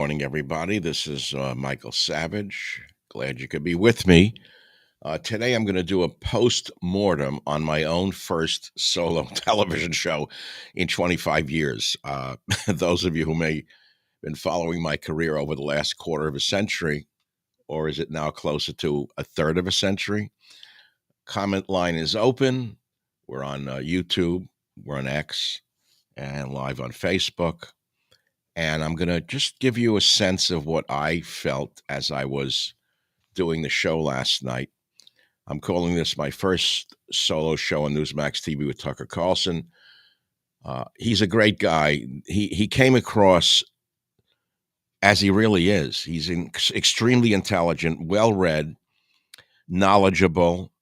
Morning, everybody. This is Michael Savage. Glad you could be with me. Today, I'm going to do a post mortem on my own first solo television show in 25 years. Those of you who may have been following my career over the last quarter of a century, or is it now closer to a third of a century? Comment line is open. We're on YouTube, we're on X, and live on Facebook. And I'm going to just give you a sense of what I felt as I was doing the show last night. I'm calling this my first solo show on Newsmax TV with Tucker Carlson. He's a great guy. He came across as he really is. He's extremely intelligent, well-read, knowledgeable,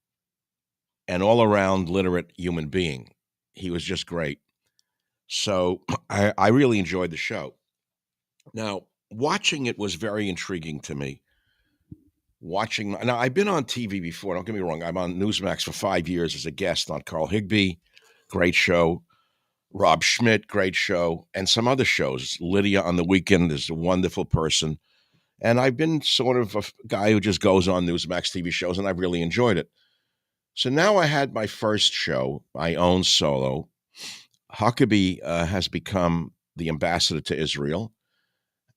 and all-around literate human being. He was just great. So I really enjoyed the show. Now, watching it was very intriguing to me. Now, I've been on TV before. Don't get me wrong. I'm on Newsmax for 5 years as a guest on Carl Higbie, great show. Rob Schmidt, great show, and some other shows. Lydia on the weekend is a wonderful person. And I've been sort of a guy who just goes on Newsmax TV shows, and I've really enjoyed it. So now I had my first show, my own solo. Huckabee has become the ambassador to Israel,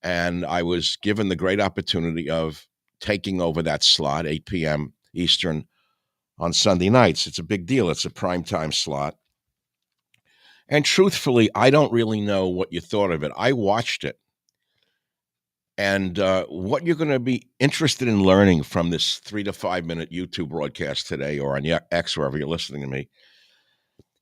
and I was given the great opportunity of taking over that slot, 8 p.m. Eastern, on Sunday nights. It's a big deal. It's a primetime slot. And truthfully, I don't really know what you thought of it. I watched it. And what you're going to be interested in learning from this 3 to 5 minute YouTube broadcast today or on X, wherever you're listening to me,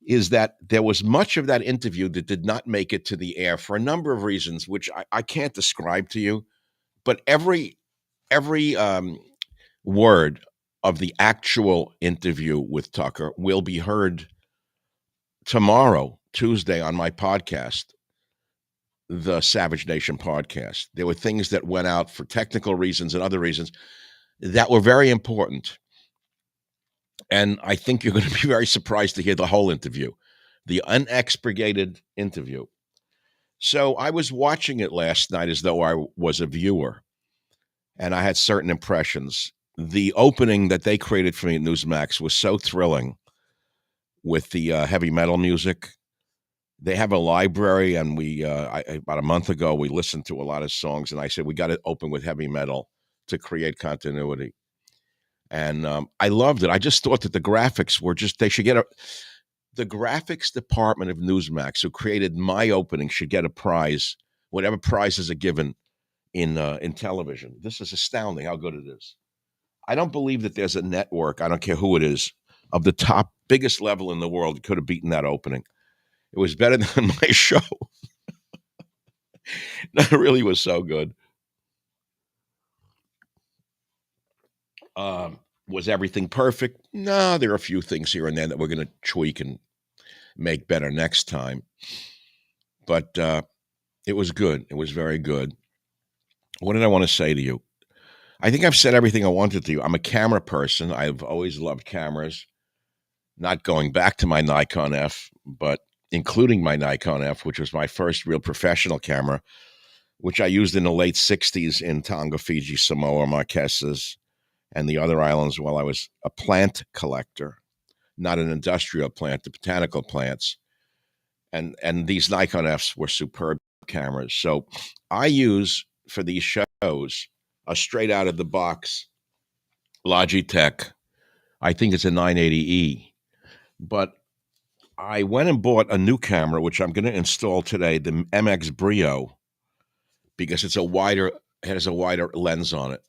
is that there was much of that interview that did not make it to the air for a number of reasons, which I can't describe to you. But every word of the actual interview with Tucker will be heard tomorrow, Tuesday, on my podcast, the Savage Nation podcast. There were things that went out for technical reasons and other reasons that were very important. And I think you're going to be very surprised to hear the whole interview, the unexpurgated interview. So I was watching it last night as though I was a viewer, and I had certain impressions. The opening that they created for me at Newsmax was so thrilling with the heavy metal music. They have a library, and about a month ago, we listened to a lot of songs, and I said, we got to open with heavy metal to create continuity. And I loved it. I just thought that the graphics were they should get the graphics department of Newsmax, who created my opening, should get a prize, whatever prizes are given in television. This is astounding how good it is. I don't believe that there's a network, I don't care who it is, of the top, biggest level in the world that could have beaten that opening. It was better than my show. That really was so good. Was everything perfect? No, there are a few things here and there that we're going to tweak and make better next time. But it was good. It was very good. What did I want to say to you? I think I've said everything I wanted to. I'm a camera person. I've always loved cameras. Not going back to my Nikon F, but including my Nikon F, which was my first real professional camera, which I used in the late 60s in Tonga, Fiji, Samoa, Marquesas, and the other islands while I was a plant collector, not an industrial plant, the botanical plants. And these Nikon Fs were superb cameras. So I use, for these shows, a straight out of the box Logitech. I think it's a 980E. But I went and bought a new camera, which I'm going to install today, the MX Brio, because it has a wider lens on it.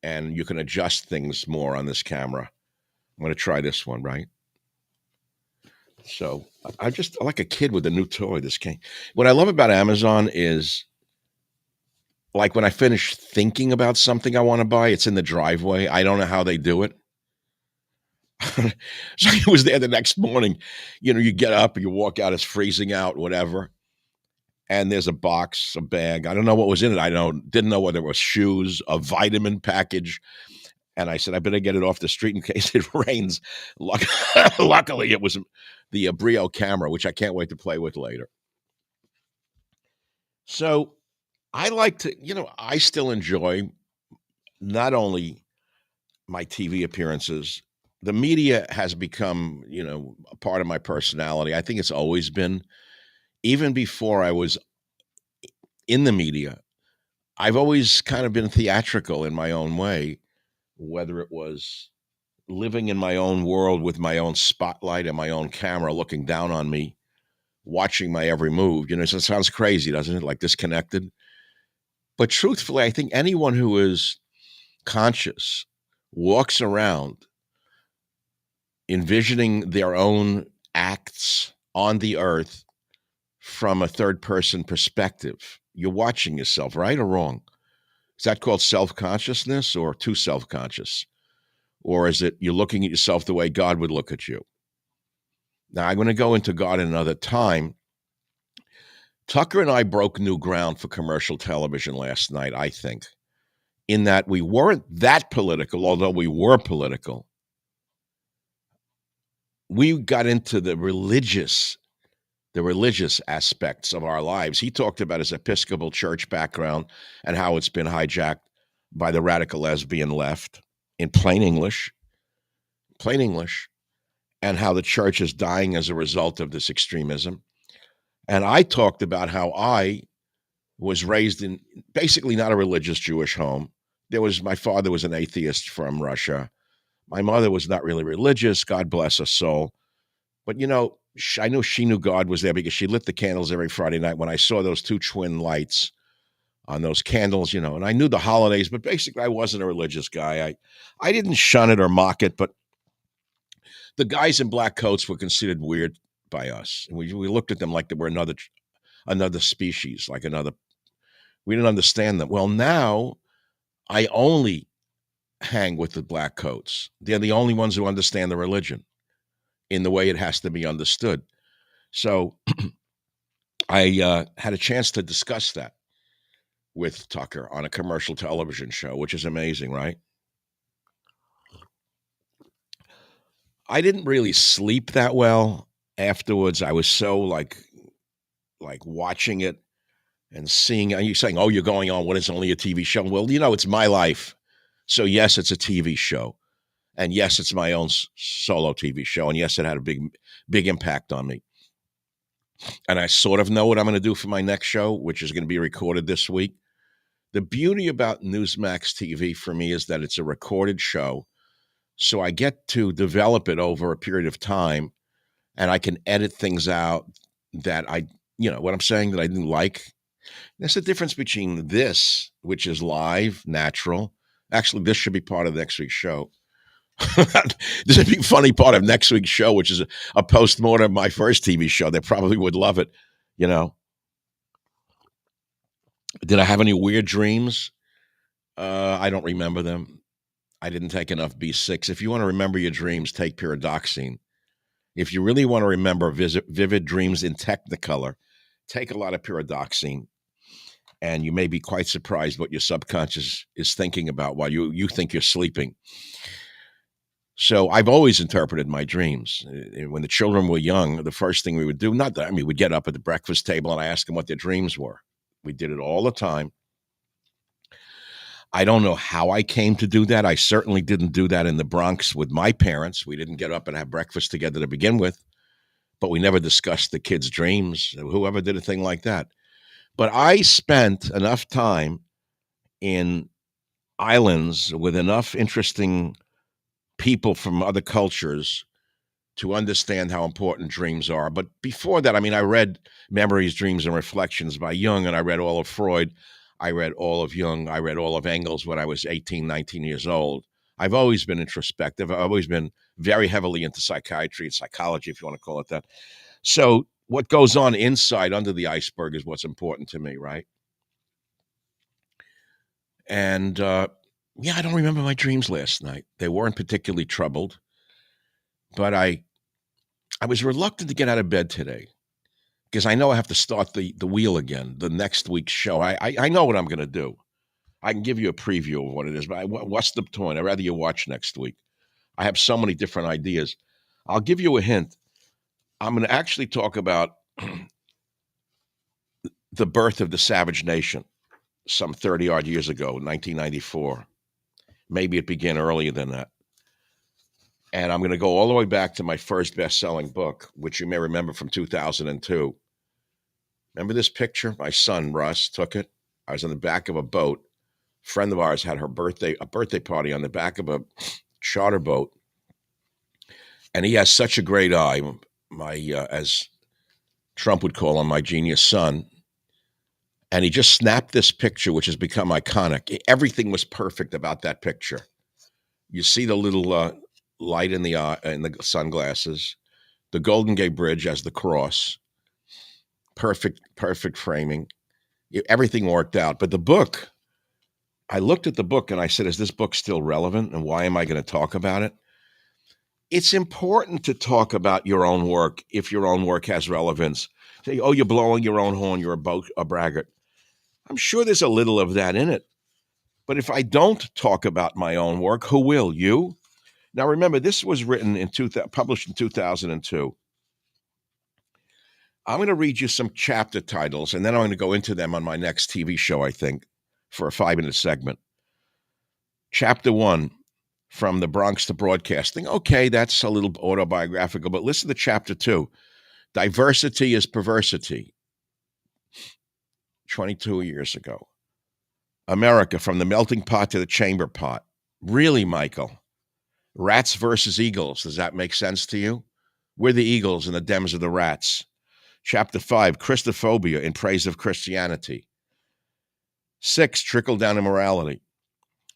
And you can adjust things more on this camera. I'm going to try this one, right? So I just like a kid with a new toy. What I love about Amazon is, like, when I finish thinking about something I want to buy, it's in the driveway. I don't know how they do it. So I was there the next morning. You get up, you walk out, it's freezing out, whatever. And there's a box, a bag. I don't know what was in it. Didn't know whether it was shoes, a vitamin package. And I said, I better get it off the street in case it rains. Luckily, it was the Brio camera, which I can't wait to play with later. So I like to, I still enjoy not only my TV appearances. The media has become, a part of my personality. I think it's always been, even before I was in the media. I've always kind of been theatrical in my own way, whether it was living in my own world with my own spotlight and my own camera looking down on me, watching my every move. So it sounds crazy, doesn't it? Like disconnected. But truthfully, I think anyone who is conscious walks around envisioning their own acts on the earth from a third person perspective. You're watching yourself, right or wrong? Is that called self-consciousness or too self-conscious? Or is it you're looking at yourself the way God would look at you? Now, I'm going to go into God in another time. Tucker and I broke new ground for commercial television last night, I think, in that we weren't that political, although we were political. We got into the religious aspects of our lives. He talked about his Episcopal church background and how it's been hijacked by the radical lesbian left in plain English, and how the church is dying as a result of this extremism. And I talked about how I was raised in basically not a religious Jewish home. My father was an atheist from Russia. My mother was not really religious, God bless her soul. But, I knew she knew God was there because she lit the candles every Friday night when I saw those two twin lights on those candles, and I knew the holidays, but basically I wasn't a religious guy. I didn't shun it or mock it, but the guys in black coats were considered weird by us. And we looked at them like they were another species, like another. We didn't understand them. Well, now I only hang with the black coats. They're the only ones who understand the religion in the way it has to be understood. So I had a chance to discuss that with Tucker on a commercial television show, which is amazing, right? I didn't really sleep that well afterwards. I was so like watching it and seeing. Are you saying, "Oh, you're going on what is only a TV show"? Well, it's my life. So yes, it's a TV show, and yes, it's my own solo TV show, and yes, it had a big impact on me. And I sort of know what I'm going to do for my next show, which is going to be recorded this week. The beauty about Newsmax TV for me is that it's a recorded show, so I get to develop it over a period of time, and I can edit things out that what I'm saying that I didn't like. There's a difference between this, which is live, natural. Actually, this should be part of next week's show. This would be a funny part of next week's show, which is a postmortem of my first TV show. They probably would love it. You know, did I have any weird dreams? I don't remember them. I didn't take enough B6. If you want to remember your dreams, take pyridoxine. If you really want to remember vivid dreams in Technicolor, take a lot of pyridoxine, and you may be quite surprised what your subconscious is thinking about while you think you're sleeping. So I've always interpreted my dreams. When the children were young, the first thing we would do, we'd get up at the breakfast table and I asked them what their dreams were. We did it all the time. I don't know how I came to do that. I certainly didn't do that in the Bronx with my parents. We didn't get up and have breakfast together to begin with, but we never discussed the kids' dreams. Whoever did a thing like that. But I spent enough time in islands with enough interesting people from other cultures to understand how important dreams are. But before that, I read Memories, Dreams, and Reflections by Jung, and I read all of Freud. I read all of Jung. I read all of Engels when I was 18, 19 years old. I've always been introspective. I've always been very heavily into psychiatry and psychology, if you want to call it that. So what goes on inside under the iceberg is what's important to me, right? And I don't remember my dreams last night. They weren't particularly troubled, but I was reluctant to get out of bed today because I know I have to start the wheel again, the next week's show. I know what I'm going to do. I can give you a preview of what it is, but what's the point? I'd rather you watch next week. I have so many different ideas. I'll give you a hint. I'm going to actually talk about the birth of the savage nation. some 30 odd years ago, 1994. Maybe it began earlier than that. And I'm going to go all the way back to my first best-selling book, which you may remember from 2002. Remember this picture? My son, Russ, took it. I was on the back of a boat. A friend of ours had a birthday party on the back of a charter boat. And he has such a great eye, as Trump would call him, my genius son. And he just snapped this picture, which has become iconic. Everything was perfect about that picture. You see the little light in the eye, in the sunglasses, the Golden Gate Bridge as the cross, perfect framing. Everything worked out. But the book, I looked at the book and I said, is this book still relevant? And why am I going to talk about it? It's important to talk about your own work if your own work has relevance. Say, oh, you're blowing your own horn, you're a braggart. I'm sure there's a little of that in it. But if I don't talk about my own work, who will? You? Now, remember, this was published in 2002. I'm going to read you some chapter titles, and then I'm going to go into them on my next TV show, I think, for a 5-minute segment. Chapter 1, From the Bronx to Broadcasting. Okay, that's a little autobiographical, but listen to Chapter 2, Diversity is Perversity, 22 years ago. America, From the Melting Pot to the Chamber Pot. Really, Michael? Rats versus eagles. Does that make sense to you? We're the eagles and the Dems are the rats. Chapter 5, Christophobia in Praise of Christianity. 6, Trickle-down immorality.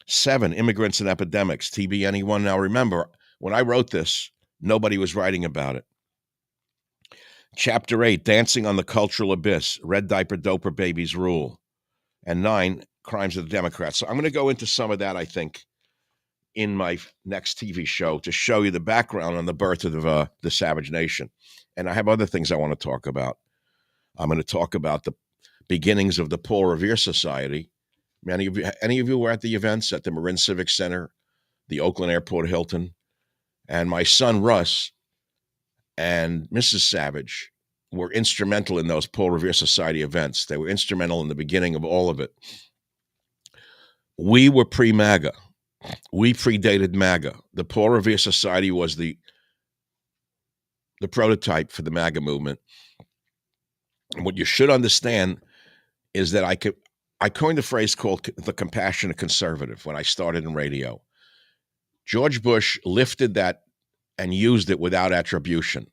7, Immigrants and Epidemics. TB anyone? Now remember, when I wrote this, nobody was writing about it. Chapter 8, Dancing on the Cultural Abyss. Red diaper doper babies rule. And 9, Crimes of the Democrats. So I'm going to go into some of that, I think, in my next TV show to show you the background on the birth of the Savage Nation. And I have other things I want to talk about. I'm going to talk about the beginnings of the Paul Revere Society. Any of you were at the events at the Marin Civic Center, the Oakland Airport Hilton, and my son Russ and Mrs. Savage were instrumental in those Paul Revere Society events. They were instrumental in the beginning of all of it. We were pre-MAGA. We predated MAGA. The Paul Revere Society was the prototype for the MAGA movement. And what you should understand is that I coined a phrase called the compassionate conservative when I started in radio. George Bush lifted that and used it without attribution.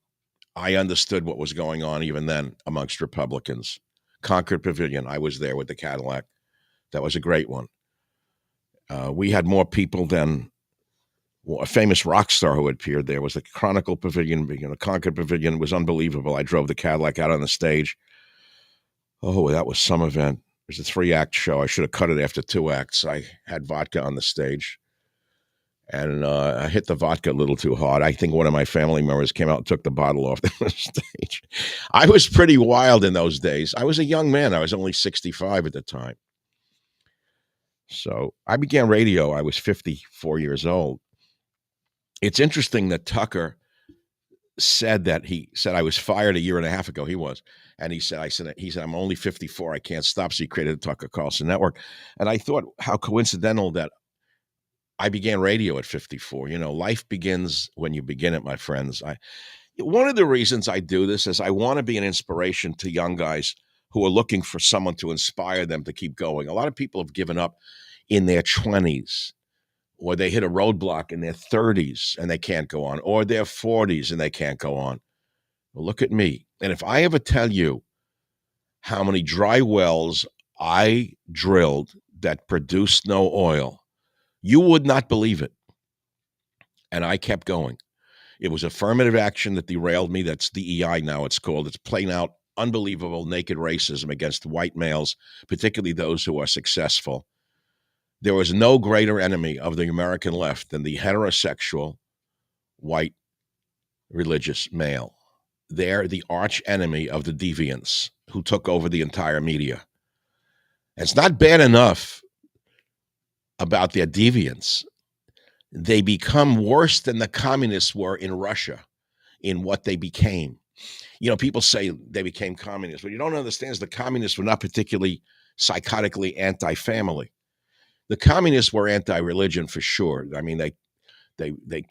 I understood what was going on even then amongst Republicans. Concord Pavilion, I was there with the Cadillac. That was a great one. We had more people than a famous rock star who appeared there. Was the Chronicle Pavilion, Concord Pavilion. It was unbelievable. I drove the Cadillac out on the stage. Oh, that was some event. It was a 3-act show. I should have cut it after 2 acts. I had vodka on the stage, and I hit the vodka a little too hard. I think one of my family members came out and took the bottle off the stage. I was pretty wild in those days. I was a young man. I was only 65 at the time. So I began radio. I was 54 years old. It's interesting that Tucker said I was fired a year and a half ago. He was. And he said, I'm only 54. I can't stop. So he created the Tucker Carlson Network. And I thought how coincidental that I began radio at 54. Life begins when you begin it, my friends. One of the reasons I do this is I want to be an inspiration to young guys who are looking for someone to inspire them to keep going. A lot of people have given up in their 20s, or they hit a roadblock in their 30s and they can't go on, or their 40s and they can't go on. Well, look at me. And if I ever tell you how many dry wells I drilled that produced no oil, you would not believe it. And I kept going. It was affirmative action that derailed me. That's DEI now it's called. It's plain out unbelievable naked racism against white males, particularly those who are successful. There was no greater enemy of the American left than the heterosexual white religious male. They're the arch enemy of the deviants who took over the entire media. It's not bad enough about their deviance. They become worse than the communists were in Russia in what they became. People say they became communists. What you don't understand is the communists were not particularly psychotically anti-family. The communists were anti-religion for sure. I mean, they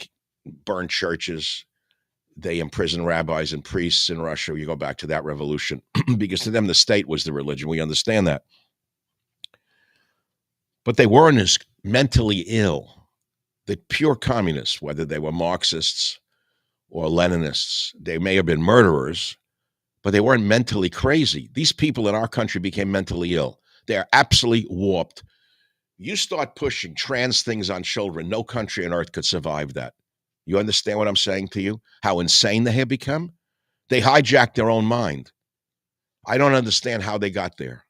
burned churches, they imprisoned rabbis and priests in Russia. You go back to that revolution, because to them the state was the religion. We understand that, but they weren't as mentally ill. The pure communists, whether they were Marxists or Leninists, they may have been murderers, but they weren't mentally crazy. These people in our country became mentally ill. They're absolutely warped. You start pushing trans things on children, no country on earth could survive that. You understand what I'm saying to you? How insane they have become? They hijacked their own mind. I don't understand how they got there.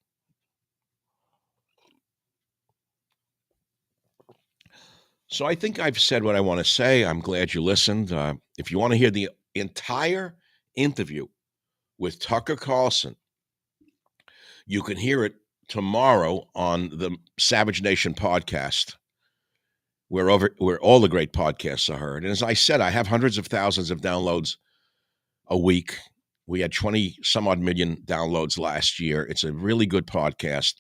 So I think I've said what I want to say. I'm glad you listened. If you want to hear the entire interview with Tucker Carlson, you can hear it tomorrow on the Savage Nation podcast, where all the great podcasts are heard. And as I said, I have hundreds of thousands of downloads a week. We had 20 some odd million downloads last year. It's a really good podcast.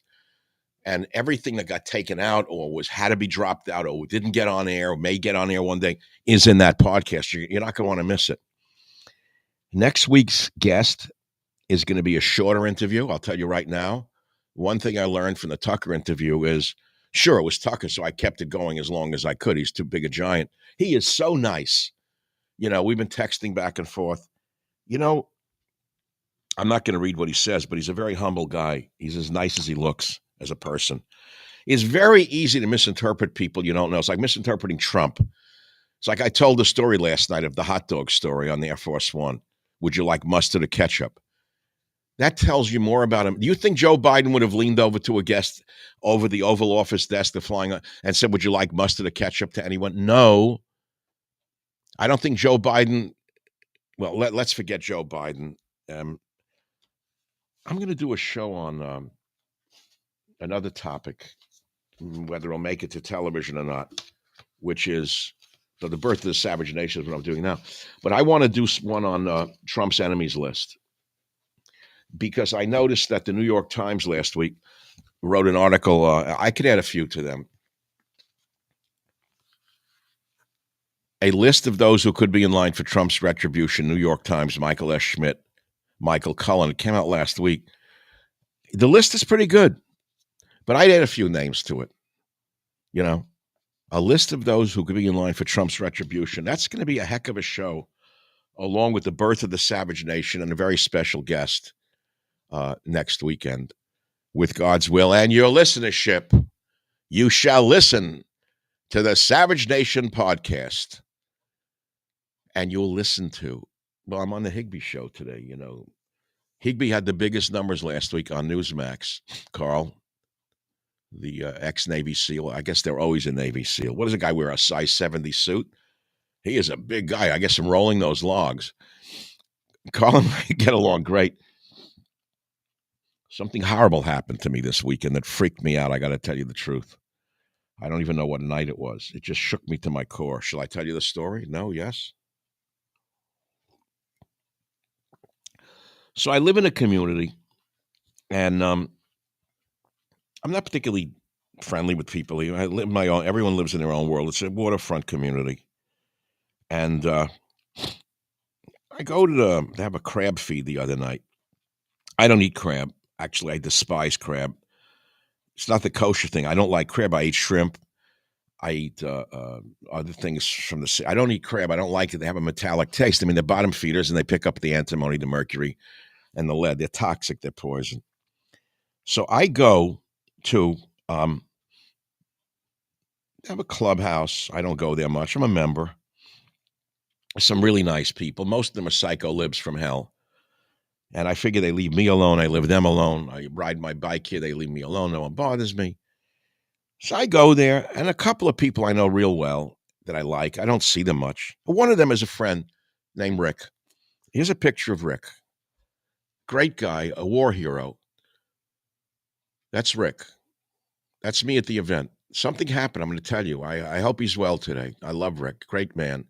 And everything that got taken out or had to be dropped out or didn't get on air or may get on air one day is in that podcast. You're not going to want to miss it. Next week's guest is going to be a shorter interview. I'll tell you right now. One thing I learned from the Tucker interview is, sure, it was Tucker, so I kept it going as long as I could. He's too big a giant. He is so nice. We've been texting back and forth. I'm not going to read what he says, but he's a very humble guy. He's as nice as he looks as a person. It's very easy to misinterpret people you don't know. It's like misinterpreting Trump. It's like I told the story last night of the hot dog story on the Air Force One. Would you like mustard or ketchup? That tells you more about him. Do you think Joe Biden would have leaned over to a guest over the Oval Office desk and said, would you like mustard or ketchup to anyone? No. I don't think Joe Biden, well, let's forget Joe Biden. I'm going to do a show on another topic, whether it'll make it to television or not, which is the birth of the Savage Nation is what I'm doing now. But I want to do one on Trump's enemies list, because I noticed that the New York Times last week wrote an article. I could add a few to them. A list of those who could be in line for Trump's retribution, New York Times, Michael S. Schmidt, Michael Cullen. It came out last week. The list is pretty good, but I'd add a few names to it. A list of those who could be in line for Trump's retribution. That's going to be a heck of a show, along with the birth of the Savage Nation and a very special guest next weekend. With God's will and your listenership, you shall listen to the Savage Nation podcast. And you'll listen to, well, I'm on the Higbee show today, Higbee had the biggest numbers last week on Newsmax. Carl, the ex-Navy SEAL. I guess they're always a Navy SEAL. What does a guy wear, a size 70 suit? He is a big guy. I guess I'm rolling those logs. Carl and I get along great. Something horrible happened to me this weekend that freaked me out. I got to tell you the truth. I don't even know what night it was. It just shook me to my core. Shall I tell you the story? No? Yes? So I live in a community, and I'm not particularly friendly with people here. I live my own. Everyone lives in their own world. It's a waterfront community, and I go to have a crab feed the other night. I don't eat crab. Actually, I despise crab. It's not the kosher thing. I don't like crab. I eat shrimp. I eat other things from the sea. I don't eat crab. I don't like it. They have a metallic taste. I mean, they're bottom feeders, and they pick up the antimony, the mercury, and the lead. They're toxic. They're poison. So I go to have a clubhouse. I don't go there much. I'm a member. Some really nice people. Most of them are psycho libs from hell. And I figure they leave me alone. I leave them alone. I ride my bike here. They leave me alone. No one bothers me. So I go there, and a couple of people I know real well that I like. I don't see them much. One of them is a friend named Rick. Here's a picture of Rick. Great guy, a war hero. That's Rick. That's me at the event. Something happened, I'm going to tell you. I hope he's well today. I love Rick. Great man.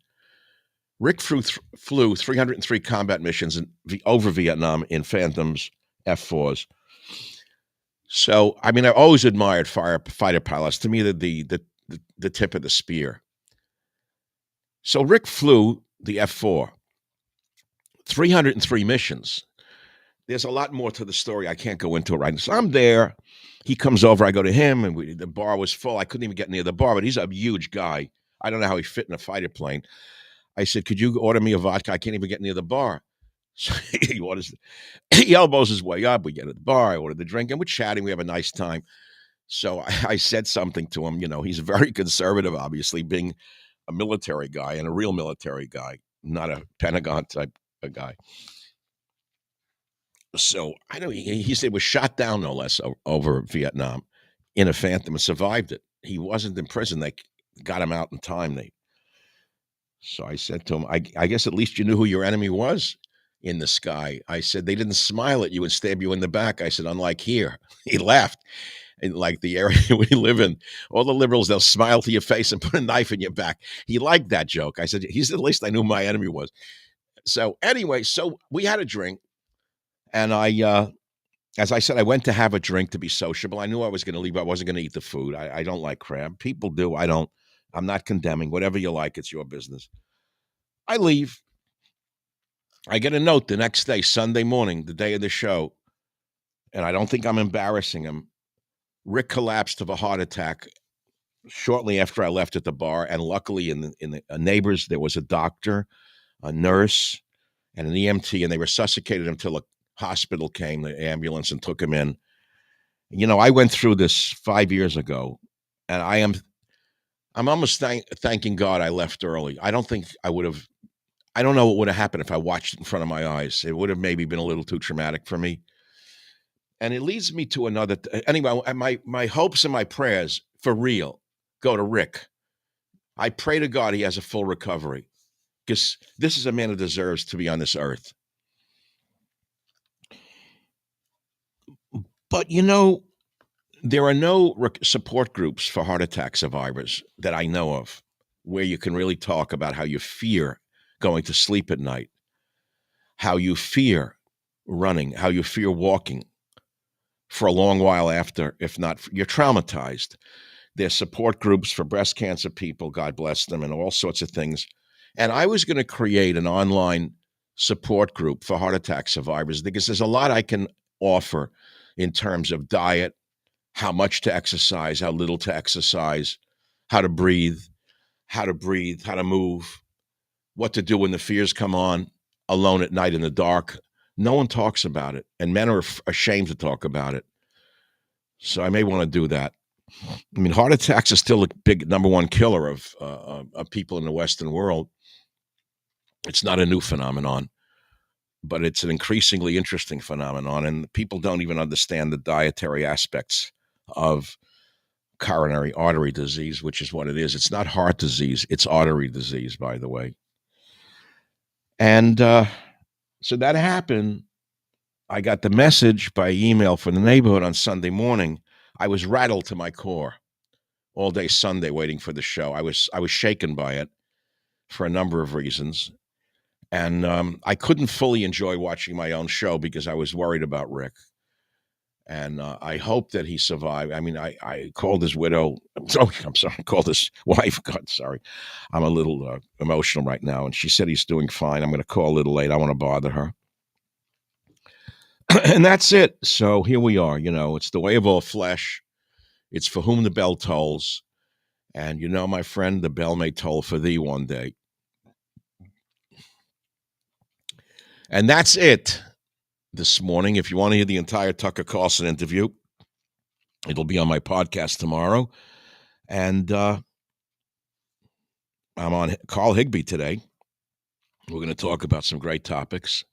Rick flew 303 combat missions over Vietnam in Phantoms F-4s. So, I mean, I always admired fighter pilots. To me, the tip of the spear. So Rick flew the F-4, 303 missions. There's a lot more to the story. I can't go into it right now. So I'm there. He comes over. I go to him, and the bar was full. I couldn't even get near the bar, but he's a huge guy. I don't know how he fit in a fighter plane. I said, "Could you order me a vodka? I can't even get near the bar." So he orders. He elbows his way up. We get at the bar. I order the drink, and we're chatting. We have a nice time. So I said something to him. He's very conservative, obviously, being a military guy and a real military guy, not a Pentagon type of guy. So I know he said was shot down no less over Vietnam in a Phantom and survived it. He wasn't in prison. They got him out in time. So I said to him, I guess at least you knew who your enemy was in the sky. I said they didn't smile at you and stab you in the back. I said, unlike here. He laughed. In like the area we live in, all the liberals, they'll smile to your face and put a knife in your back. He liked that joke. I said, he said, at least I knew who my enemy was. So anyway, so we had a drink, and as I said, I went to have a drink to be sociable. I knew I was going to leave. I wasn't going to eat the food. I don't like crab. People do. I don't. I'm not condemning. Whatever you like, it's your business. I leave. I get a note the next day, Sunday morning, the day of the show, and I don't think I'm embarrassing him. Rick collapsed of a heart attack shortly after I left at the bar, and luckily in the neighbors there was a doctor, a nurse, and an EMT, and they resuscitated him until a hospital came, the ambulance, and took him in. I went through this 5 years ago, and I'm almost thanking God I left early. I don't think I would have. I don't know what would have happened if I watched it in front of my eyes. It would have maybe been a little too traumatic for me. And it leads me to another. Anyway, my hopes and my prayers for real go to Rick. I pray to God he has a full recovery, because this is a man who deserves to be on this earth. But there are no support groups for heart attack survivors that I know of where you can really talk about how you fear going to sleep at night, how you fear running, how you fear walking for a long while after, if not, you're traumatized. There's support groups for breast cancer people, God bless them, and all sorts of things. And I was going to create an online support group for heart attack survivors because there's a lot I can offer in terms of diet, how much to exercise, how little to exercise, how to breathe, how to move, what to do when the fears come on, alone at night in the dark. No one talks about it, and men are ashamed to talk about it. So I may want to do that. I mean, heart attacks are still a big number one killer of people in the Western world. It's not a new phenomenon, but it's an increasingly interesting phenomenon, and people don't even understand the dietary aspects of coronary artery disease, which is what it is. It's not heart disease; it's artery disease, by the way. And so that happened. I got the message by email from the neighborhood on Sunday morning. I was rattled to my core all day Sunday waiting for the show. I was shaken by it for a number of reasons. And I couldn't fully enjoy watching my own show because I was worried about Rick. And I hope that he survived. I mean, I called his widow. I'm sorry. I called his wife. God, sorry. I'm a little emotional right now. And she said he's doing fine. I'm going to call a little late. I want to bother her. And that's it. So here we are. It's the way of all flesh. It's for whom the bell tolls. And my friend, the bell may toll for thee one day. And that's it this morning. If you want to hear the entire Tucker Carlson interview, it'll be on my podcast tomorrow. And I'm on Carl Higbie today. We're going to talk about some great topics.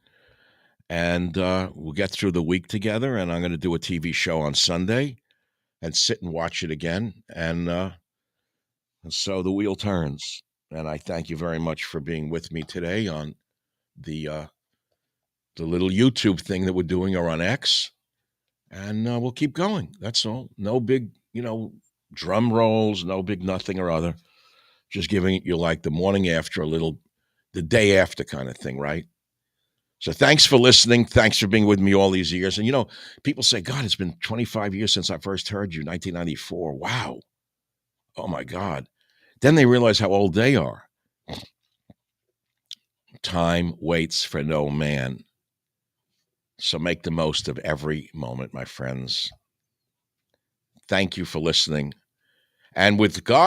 And we'll get through the week together. And I'm going to do a TV show on Sunday and sit and watch it again. And so the wheel turns. And I thank you very much for being with me today on the little YouTube thing that we're doing, or on X. And we'll keep going. That's all. No big, drum rolls, no big nothing or other. Just giving you like the morning after, the day after kind of thing, right? So thanks for listening. Thanks for being with me all these years. And people say, God, it's been 25 years since I first heard you, 1994. Wow. Oh my God. Then they realize how old they are. Time waits for no man. So make the most of every moment, my friends. Thank you for listening. And with God,